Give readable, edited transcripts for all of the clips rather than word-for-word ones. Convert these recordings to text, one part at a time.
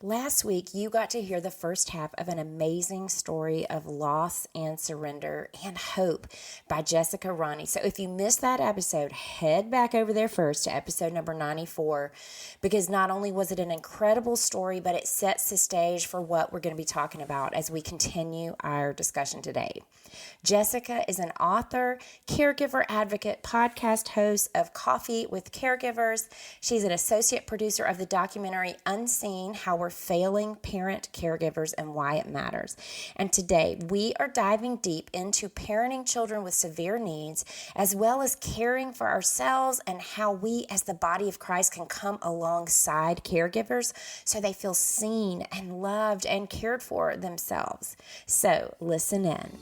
Last week, you got to hear the first half of an amazing story of loss and surrender and hope by Jessica Ronnie. So if you missed that episode, head back over there first to episode number 94, because not only was it an incredible story, but it sets the stage for what we're going to be talking about as we continue our discussion today. Jessica is an author, caregiver advocate, podcast host of Coffee with Caregivers. She's an associate producer of the documentary Unseen: How We're Failing Parent Caregivers and Why It Matters. And today we are diving deep into parenting children with severe needs, as well as caring for ourselves and how we as the body of Christ can come alongside caregivers so they feel seen and loved and cared for themselves. So listen in.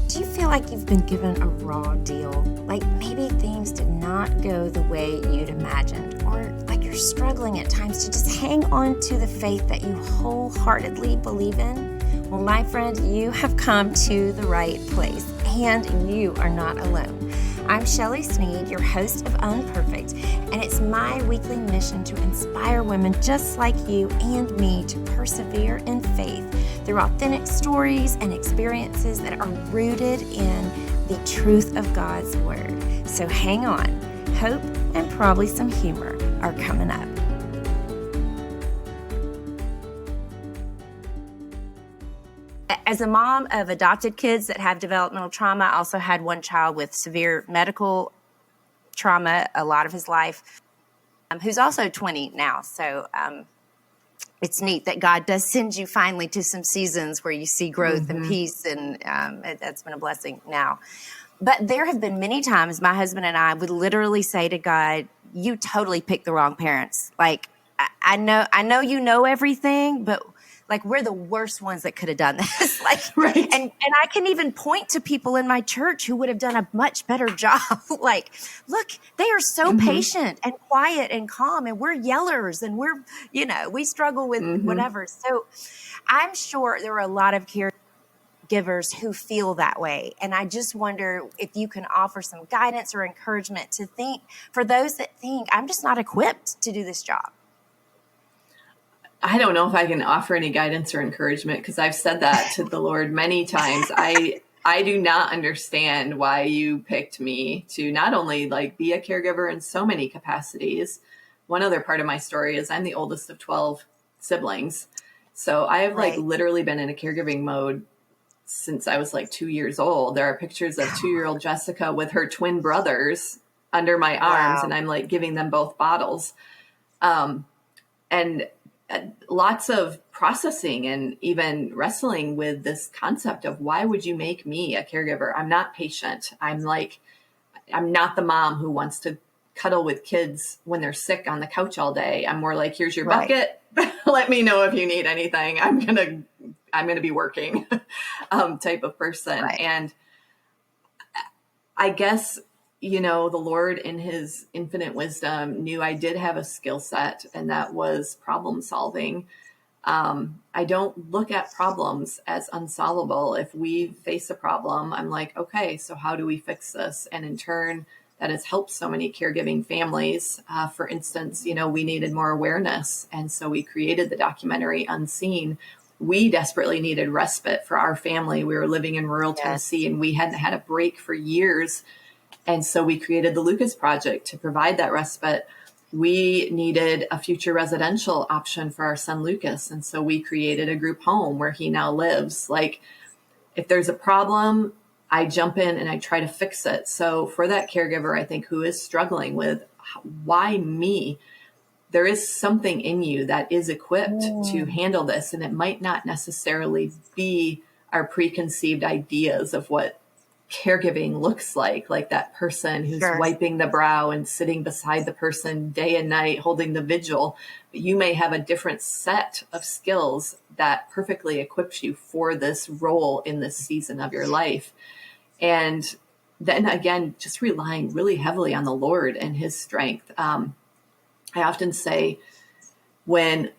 Do you feel like you've been given a raw deal? Like maybe things did not go the way you'd imagined, or like you're struggling at times to just hang on to the faith that you wholeheartedly believe in? Well, my friend, you have come to the right place, and you are not alone. I'm Shelly Sneed, your host of UnPerfect, and it's my weekly mission to inspire women just like you and me to persevere in faith through authentic stories and experiences that are rooted in the truth of God's Word. So hang on. Hope and probably some humor are coming up. As a mom of adopted kids that have developmental trauma, I also had one child with severe medical trauma a lot of his life, who's also 20 now. So it's neat that God does send you finally to some seasons where you see growth and peace, and that's been a blessing now. But there have been many times my husband and I would literally say to God, you totally picked the wrong parents. Like, I know you know everything, but like we're the worst ones that could have done this. Like, right. And I can even point to people in my church who would have done a much better job. Like, look, they are so patient and quiet and calm, and we're yellers, and we struggle with whatever. So I'm sure there are a lot of caregivers who feel that way. And I just wonder if you can offer some guidance or encouragement to think for those that think I'm just not equipped to do this job. I don't know if I can offer any guidance or encouragement, because I've said that to the Lord many times. I do not understand why you picked me to not only like be a caregiver in so many capacities. One other part of my story is I'm the oldest of 12 siblings. So I have like literally been in a caregiving mode since I was like 2 years old. There are pictures of 2-year-old Jessica with her twin brothers under my arms, and I'm like giving them both bottles. And lots of processing and even wrestling with this concept of why would you make me a caregiver? I'm not patient. I'm not the mom who wants to cuddle with kids when they're sick on the couch all day. I'm more like, here's your bucket. Let me know if you need anything. I'm going to be working type of person. Right. And I guess, the Lord in his infinite wisdom knew I did have a skill set, and that was problem solving. I don't look at problems as unsolvable. If we face a problem, I'm like, okay, so how do we fix this? And in turn, that has helped so many caregiving families. For instance, we needed more awareness. And so we created the documentary Unseen. We desperately needed respite for our family. We were living in rural Tennessee, and we hadn't had a break for years. And so we created the Lucas Project to provide that respite. We needed a future residential option for our son, Lucas. And so we created a group home where he now lives. Like, if there's a problem, I jump in and I try to fix it. So for that caregiver, I think, who is struggling with why me, there is something in you that is equipped to handle this. And it might not necessarily be our preconceived ideas of what caregiving looks like that person who's wiping the brow and sitting beside the person day and night, holding the vigil. But you may have a different set of skills that perfectly equips you for this role in this season of your life. And then again, just relying really heavily on the Lord and his strength. I often say when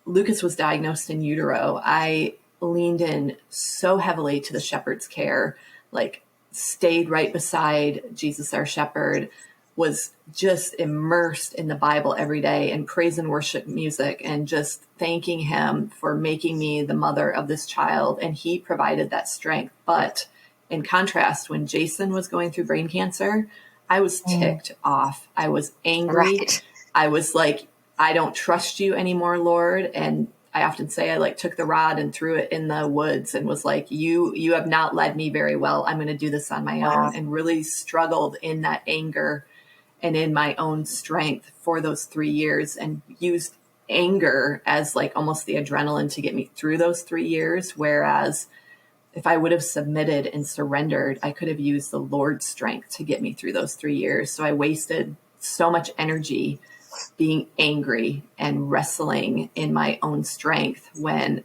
Lucas was diagnosed in utero, I leaned in so heavily to the shepherd's care, like stayed right beside Jesus, our shepherd, was just immersed in the Bible every day and praise and worship music and just thanking him for making me the mother of this child. And he provided that strength. But in contrast, when Jason was going through brain cancer, I was ticked off. I was angry. Right. I was like, I don't trust you anymore, Lord. And I often say I like took the rod and threw it in the woods and was like, you have not led me very well. I'm going to do this on my own, and really struggled in that anger and in my own strength for those 3 years, and used anger as like almost the adrenaline to get me through those 3 years. Whereas if I would have submitted and surrendered, I could have used the Lord's strength to get me through those 3 years. So I wasted so much energy being angry and wrestling in my own strength when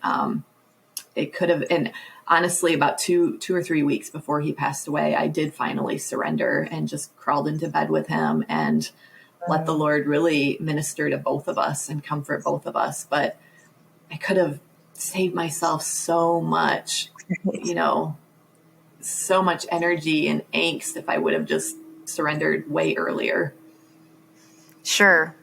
it could have. And honestly, about two or 3 weeks before he passed away, I did finally surrender and just crawled into bed with him and let the Lord really minister to both of us and comfort both of us. But I could have saved myself so much, so much energy and angst if I would have just surrendered way earlier. Sure.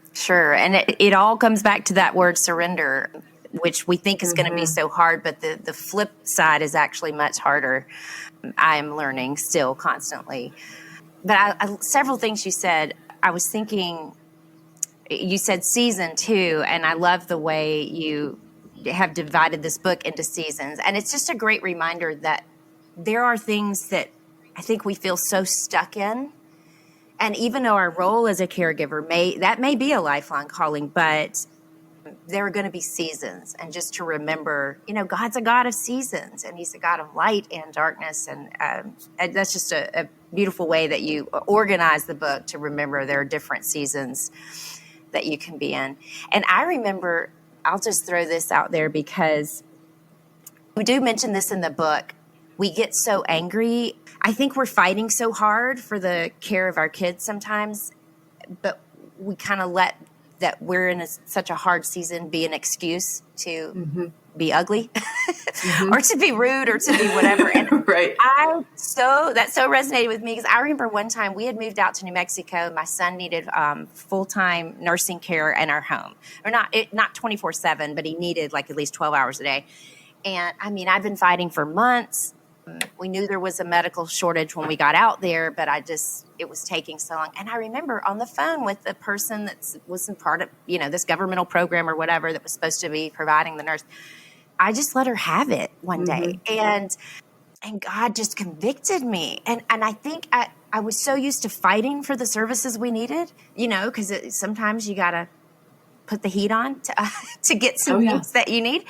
And it all comes back to that word surrender, which we think is going to be so hard, but the flip side is actually much harder. I am learning still constantly. But several things you said, I was thinking, you said season 2, and I love the way you have divided this book into seasons. And it's just a great reminder that there are things that I think we feel so stuck in. And even though our role as a caregiver may be a lifelong calling, but there are going to be seasons. And just to remember, God's a God of seasons, and he's a God of light and darkness. And that's just a beautiful way that you organize the book to remember there are different seasons that you can be in. And I remember, I'll just throw this out there because we do mention this in the book. We get so angry. I think we're fighting so hard for the care of our kids sometimes, but we kind of let that we're in such a hard season be an excuse to be ugly or to be rude or to be whatever. And right. that so resonated with me because I remember one time we had moved out to New Mexico. My son needed full-time nursing care in our home, or not 24/7, but he needed like at least 12 hours a day. And I mean, I've been fighting for months. We knew there was a medical shortage when we got out there, but it was taking so long. And I remember on the phone with the person that was in part of, this governmental program or whatever that was supposed to be providing the nurse. I just let her have it one day. And God just convicted me. And I think I was so used to fighting for the services we needed, because sometimes you got to put the heat on to get some things that you need.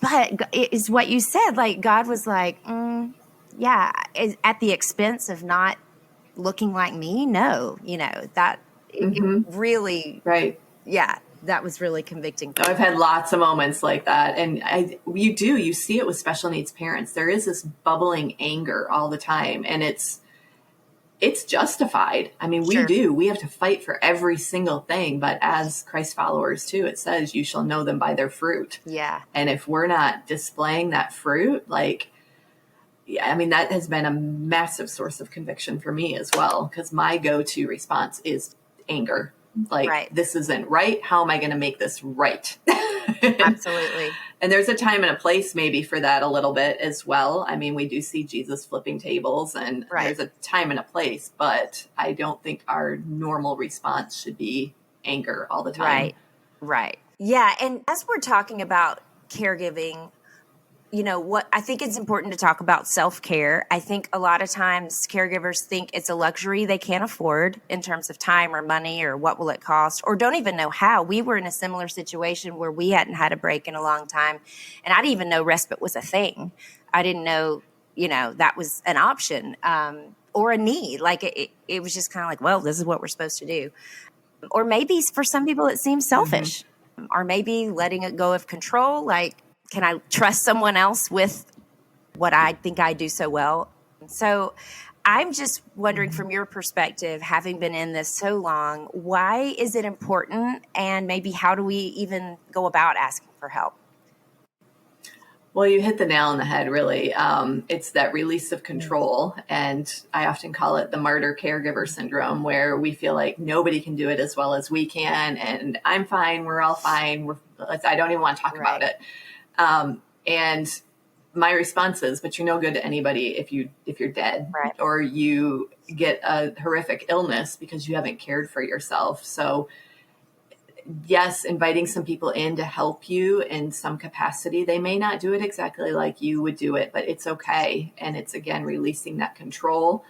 But it is what you said, like God was like, at the expense of not looking like me. No, that it really, right. Yeah, that was really convicting. I've had lots of moments like that. And you see it with special needs parents. There is this bubbling anger all the time, and it's justified. I mean, we have to fight for every single thing, but as Christ followers too, it says you shall know them by their fruit. Yeah. And if we're not displaying that fruit, that has been a massive source of conviction for me as well. Cause my go-to response is anger. This isn't right. How am I going to make this right? Absolutely. And there's a time and a place maybe for that a little bit as well. I mean, we do see Jesus flipping tables, and there's a time and a place, but I don't think our normal response should be anger all the time. Right. Yeah. And as we're talking about caregiving, what I think it's important to talk about self-care. I think a lot of times caregivers think it's a luxury they can't afford in terms of time or money or what will it cost, or don't even know how. We were in a similar situation where we hadn't had a break in a long time, and I didn't even know respite was a thing. I didn't know, that was an option or a need. Like it was just kind of like, well, this is what we're supposed to do. Or maybe for some people it seems selfish, or maybe letting it go of control. Like, can I trust someone else with what I think I do so well? So I'm just wondering, from your perspective, having been in this so long, why is it important? And maybe how do we even go about asking for help? Well, you hit the nail on the head, really. It's that release of control. And I often call it the martyr caregiver syndrome, where we feel like nobody can do it as well as we can. And I'm fine. We're all fine. I don't even want to talk about it. And my response is, but you're no good to anybody if you're dead, or you get a horrific illness because you haven't cared for yourself. So yes, inviting some people in to help you in some capacity. They may not do it exactly like you would do it, but it's okay. And it's, again, releasing that control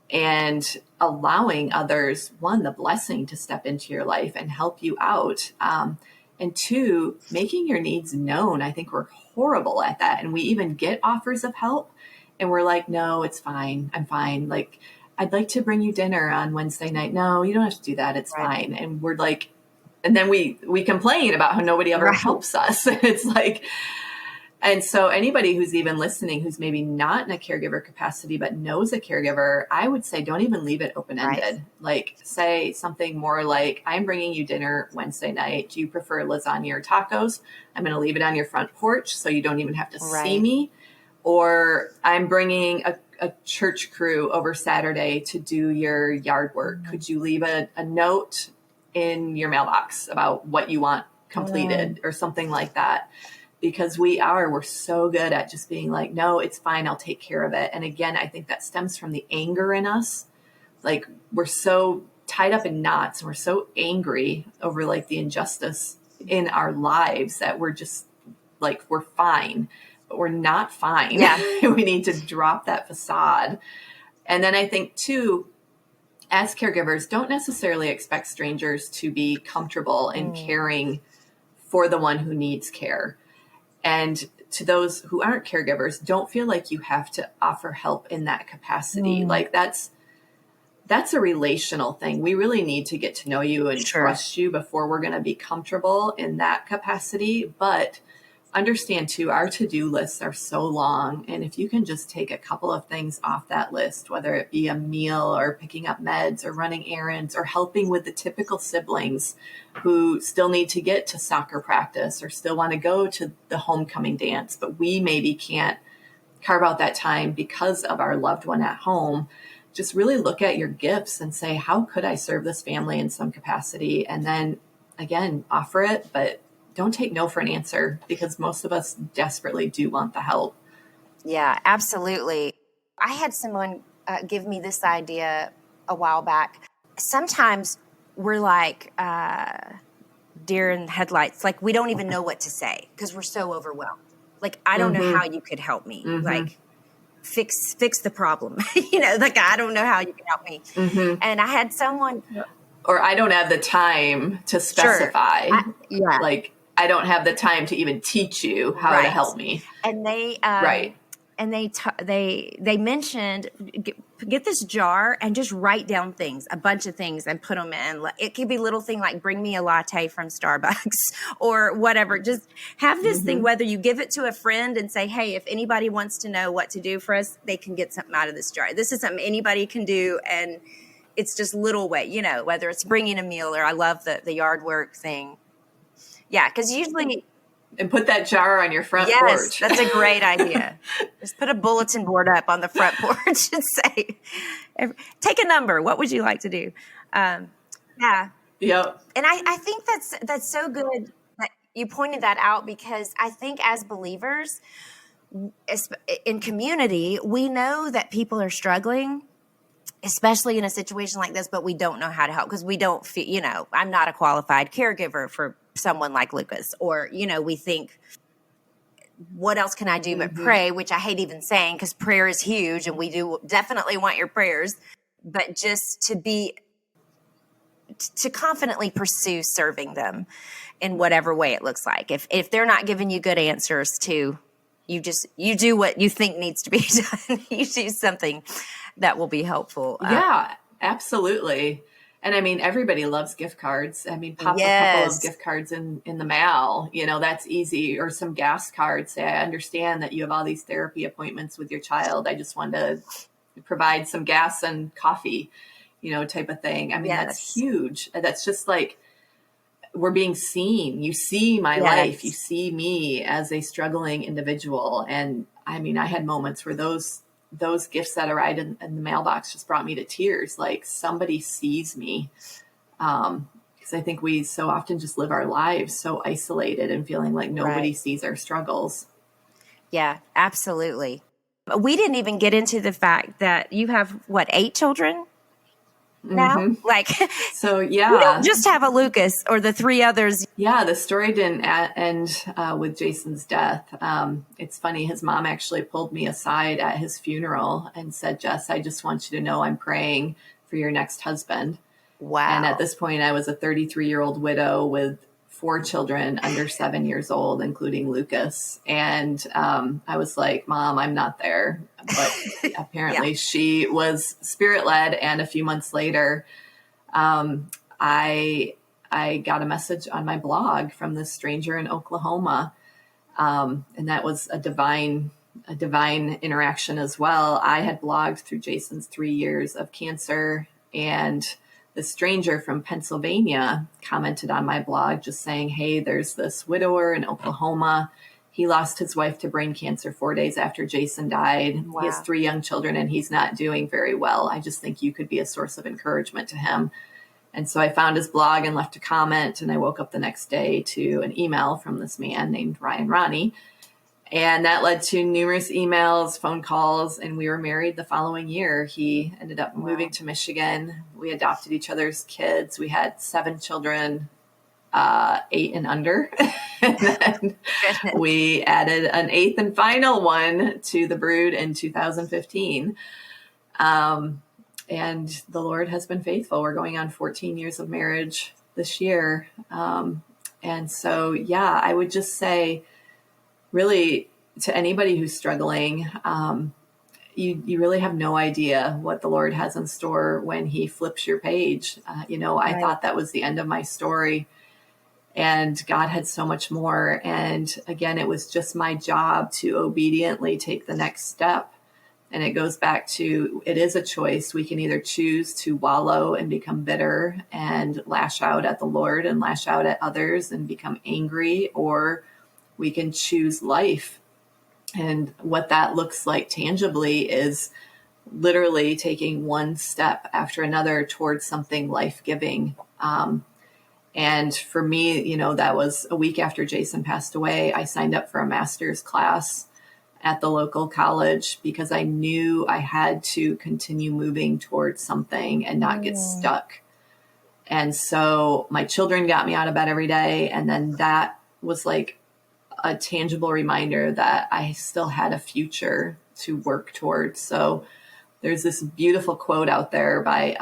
and allowing others, one, the blessing to step into your life and help you out. And two, making your needs known. I think we're horrible at that. And we even get offers of help and we're like, no, it's fine. I'm fine. Like, I'd like to bring you dinner on Wednesday night. No, you don't have to do that. It's fine. And we're like, and then we complain about how nobody ever helps us. It's like, and so anybody who's even listening, who's maybe not in a caregiver capacity, but knows a caregiver, I would say, don't even leave it open-ended. Like, say something more like, I'm bringing you dinner Wednesday night. Do you prefer lasagna or tacos? I'm going to leave it on your front porch so you don't even have to see me. Or I'm bringing a church crew over Saturday to do your yard work. Could you leave a note in your mailbox about what you want completed or something like that? Because we're so good at just being like, no, it's fine. I'll take care of it. And again, I think that stems from the anger in us. Like, we're so tied up in knots and we're so angry over like the injustice in our lives that we're just like, we're fine, but we're not fine. We need to drop that facade. And then I think too, as caregivers, don't necessarily expect strangers to be comfortable in caring for the one who needs care. And to those who aren't caregivers, don't feel like you have to offer help in that capacity. Like, that's a relational thing. We really need to get to know you and trust you before we're going to be comfortable in that capacity. But understand too, our to-do lists are so long. And if you can just take a couple of things off that list, whether it be a meal or picking up meds or running errands or helping with the typical siblings who still need to get to soccer practice or still want to go to the homecoming dance, but we maybe can't carve out that time because of our loved one at home, just really look at your gifts and say, how could I serve this family in some capacity? And then again, offer it, but don't take no for an answer, because most of us desperately do want the help. Yeah, absolutely. I had someone give me this idea a while back. Sometimes we're like deer in headlights. Like, we don't even know what to say because we're so overwhelmed. Like, I don't know how you could help me. Like, fix the problem. Like, I don't know how you can help me. And I had someone... Or I don't have the time to specify. Like, I don't have the time to even teach you how to help me. And they and they mentioned, get this jar and just write down things, a bunch of things, and put them in. It could be little thing like, bring me a latte from Starbucks or whatever. Just have this thing, whether you give it to a friend and say, hey, if anybody wants to know what to do for us, they can get something out of this jar. This is something anybody can do, and it's just little way, whether it's bringing a meal, or I love the yard work thing. Yeah, because usually... And put that jar on your front porch. Yes, that's a great idea. Just put a bulletin board up on the front porch and say, take a number. What would you like to do? Yeah. Yep. And I think that's so good that you pointed that out, because I think as believers in community, we know that people are struggling, especially in a situation like this, but we don't know how to help because we don't feel, I'm not a qualified caregiver for someone like Lucas, or, we think, what else can I do but pray, which I hate even saying, because prayer is huge and we do definitely want your prayers, but just to confidently pursue serving them in whatever way it looks like. If they're not giving you good answers to, you do what you think needs to be done. You do something that will be helpful. Yeah, absolutely. And I mean, everybody loves gift cards. I mean, pop a couple of gift cards in the mail, that's easy. Or some gas cards. Say, I understand that you have all these therapy appointments with your child. I just wanted to provide some gas and coffee, type of thing. I mean, that's huge. That's just like, we're being seen. You see my life. You Yes. see me as a struggling individual. And I mean, I had moments where those gifts that arrived in the mailbox just brought me to tears. Like somebody sees me. Because I think we so often just live our lives so isolated and feeling like nobody Right. sees our struggles. Yeah, absolutely. But we didn't even get into the fact that you have, what, 8 children now? Mm-hmm. Like, So you don't yeah, just have a Lucas or the 3 others. yeah, the story didn't end with Jason's death. It's funny. His mom actually pulled me aside at his funeral and said, Jess, I just want you to know I'm praying for your next husband. And at Wow. this point, I was a 33-year-old widow with 4 children under 7 years old, including Lucas. And I was like, Mom, I'm not there. But Yeah. apparently she was spirit led. And a few months later, I got a message on my blog from this stranger in Oklahoma. And that was a divine interaction as well. I had blogged through Jason's 3 years of cancer, and the stranger from Pennsylvania commented on my blog just saying, hey, there's this widower in Oklahoma. He lost his wife to brain cancer 4 days after Jason died. Wow. He has 3 young children and he's not doing very well. I just think you could be a source of encouragement to him. And so I found his blog and left a comment, and I woke up the next day to an email from this man named Ryan Ronnie. And that led to numerous emails, phone calls, and we were married the following year. He ended up moving to Michigan. We adopted each other's kids. We had 7 children, 8 and under. And then we added an 8th and final one to the brood in 2015. And the Lord has been faithful. We're going on 14 years of marriage this year. And so, yeah, I would just say, really, to anybody who's struggling, you really have no idea what the Lord has in store when he flips your page. I thought that was the end of my story, and God had so much more. And again, it was just my job to obediently take the next step. And it goes back to, it is a choice. We can either choose to wallow and become bitter and lash out at the Lord and lash out at others and become angry, or we can choose life. And what that looks like tangibly is literally taking one step after another towards something life-giving. And for me, that was a week after Jason passed away. I signed up for a master's class at the local college because I knew I had to continue moving towards something and not get stuck. And so my children got me out of bed every day. And then that was like a tangible reminder that I still had a future to work towards. So there's this beautiful quote out there by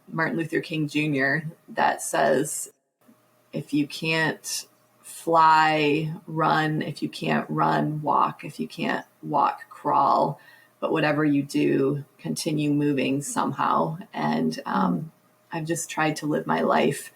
Martin Luther King Jr. that says, if you can't fly, run. If you can't run, walk. If you can't walk, crawl. But whatever you do, continue moving somehow. And I've just tried to live my life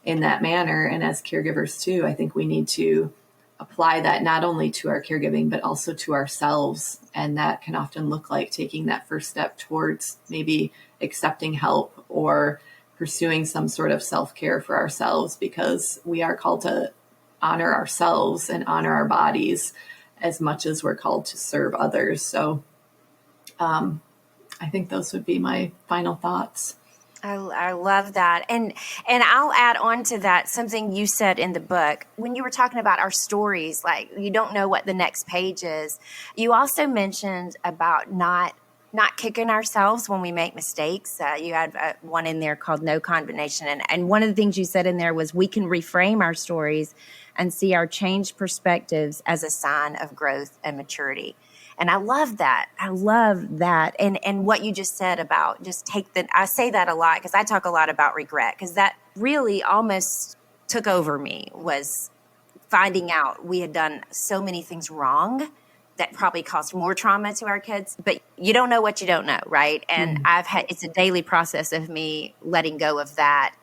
in that manner. And as caregivers too, I think we need to apply that not only to our caregiving, but also to ourselves. And that can often look like taking that first step towards maybe accepting help or pursuing some sort of self-care for ourselves, because we are called to honor ourselves and honor our bodies as much as we're called to serve others. So I think those would be my final thoughts. I love that. And I'll add on to that something you said in the book when you were talking about our stories, like you don't know what the next page is. You also mentioned about not kicking ourselves when we make mistakes. You had one in there called no condemnation. And one of the things you said in there was we can reframe our stories and see our changed perspectives as a sign of growth and maturity. And I love that. I love that. And what you just said about just I say that a lot because I talk a lot about regret, because that really almost took over me, was finding out we had done so many things wrong that probably caused more trauma to our kids. But you don't know what you don't know, right? And it's a daily process of me letting go of that.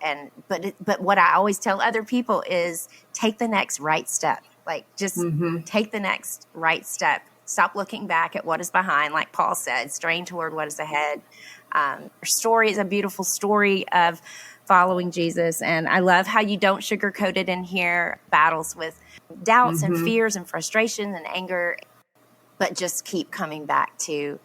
But what I always tell other people is take the next right step. Like just take the next right step. Stop looking back at what is behind, like Paul said, strain toward what is ahead. Her story is a beautiful story of following Jesus. And I love how you don't sugarcoat it in here, battles with doubts and fears and frustration and anger, but just keep coming back to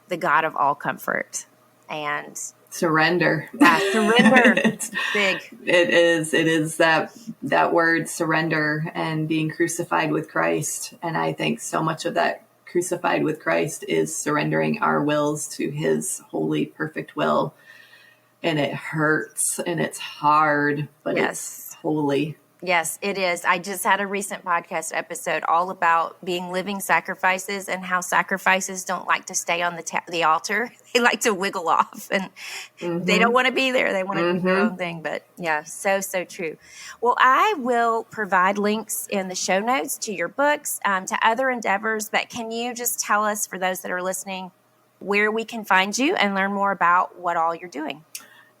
the God of all comfort and surrender. Surrender. It's big. It is that word, surrender, and being crucified with Christ. And I think so much of that crucified with Christ is surrendering our wills to his holy, perfect will. And it hurts and it's hard, but it's holy. Yes, it is. I just had a recent podcast episode all about being living sacrifices and how sacrifices don't like to stay on the altar. They like to wiggle off, and they don't want to be there. They want to do their own thing. But yeah, so true. Well, I will provide links in the show notes to your books, to other endeavors. But can you just tell us, for those that are listening, where we can find you and learn more about what all you're doing?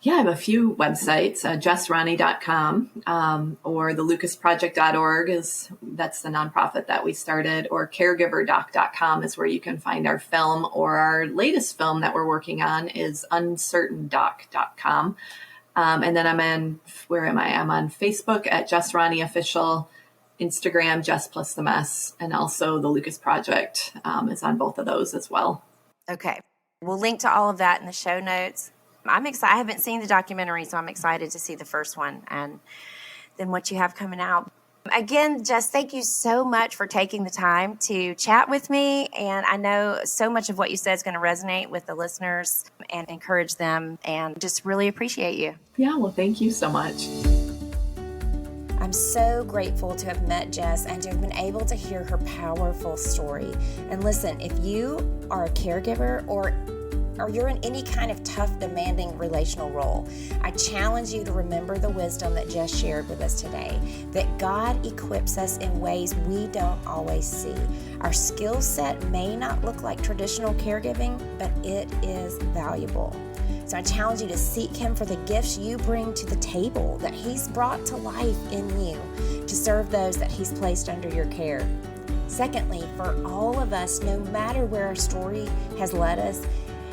Yeah, I have a few websites, justronnie.com, or the lucasproject.org that's the nonprofit that we started, or caregiverdoc.com is where you can find our film, or our latest film that we're working on is uncertaindoc.com. And then I'm on Facebook at Just Ronnie Official, Instagram, Just Plus the Mess, and also the Lucas Project is on both of those as well. Okay. We'll link to all of that in the show notes. I'm excited. I haven't seen the documentary, so I'm excited to see the first one and then what you have coming out. Again, Jess, thank you so much for taking the time to chat with me. And I know so much of what you said is going to resonate with the listeners and encourage them, and just really appreciate you. Yeah, well, thank you so much. I'm so grateful to have met Jess and to have been able to hear her powerful story. And listen, if you are a caregiver or you're in any kind of tough, demanding relational role, I challenge you to remember the wisdom that Jess shared with us today, that God equips us in ways we don't always see. Our skill set may not look like traditional caregiving, but it is valuable. So I challenge you to seek him for the gifts you bring to the table that he's brought to life in you to serve those that he's placed under your care. Secondly, for all of us, no matter where our story has led us,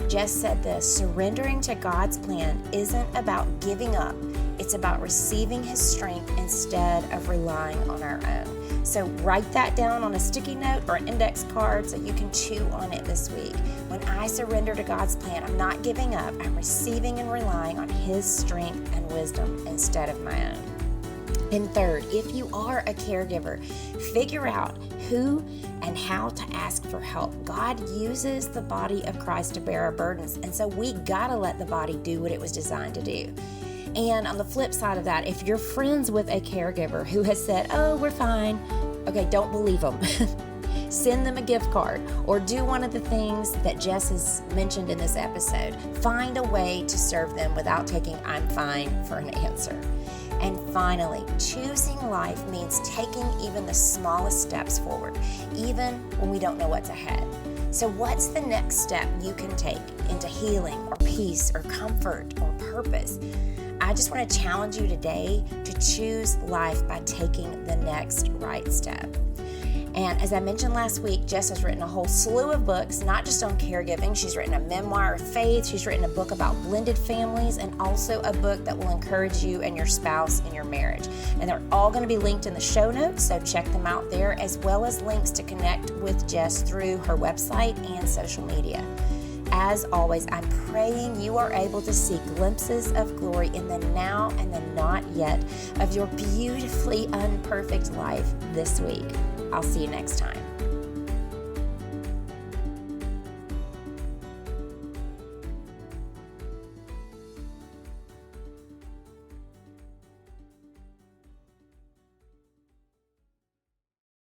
Jess said this: surrendering to God's plan isn't about giving up. It's about receiving his strength instead of relying on our own. So write that down on a sticky note or an index card so you can chew on it this week. When I surrender to God's plan, I'm not giving up. I'm receiving and relying on his strength and wisdom instead of my own. And third, if you are a caregiver, figure out who and how to ask for help. God uses the body of Christ to bear our burdens, and so we gotta let the body do what it was designed to do. And on the flip side of that, if you're friends with a caregiver who has said, "Oh, we're fine," okay, don't believe them. Send them a gift card, or do one of the things that Jess has mentioned in this episode. Find a way to serve them without taking "I'm fine" for an answer. And finally, choosing life means taking even the smallest steps forward, even when we don't know what's ahead. So what's the next step you can take into healing or peace or comfort or purpose? I just want to challenge you today to choose life by taking the next right step. And as I mentioned last week, Jess has written a whole slew of books, not just on caregiving. She's written a memoir of faith. She's written a book about blended families, and also a book that will encourage you and your spouse in your marriage. And they're all going to be linked in the show notes, so check them out there, as well as links to connect with Jess through her website and social media. As always, I'm praying you are able to see glimpses of glory in the now and the not yet of your beautifully unperfect life this week. I'll see you next time.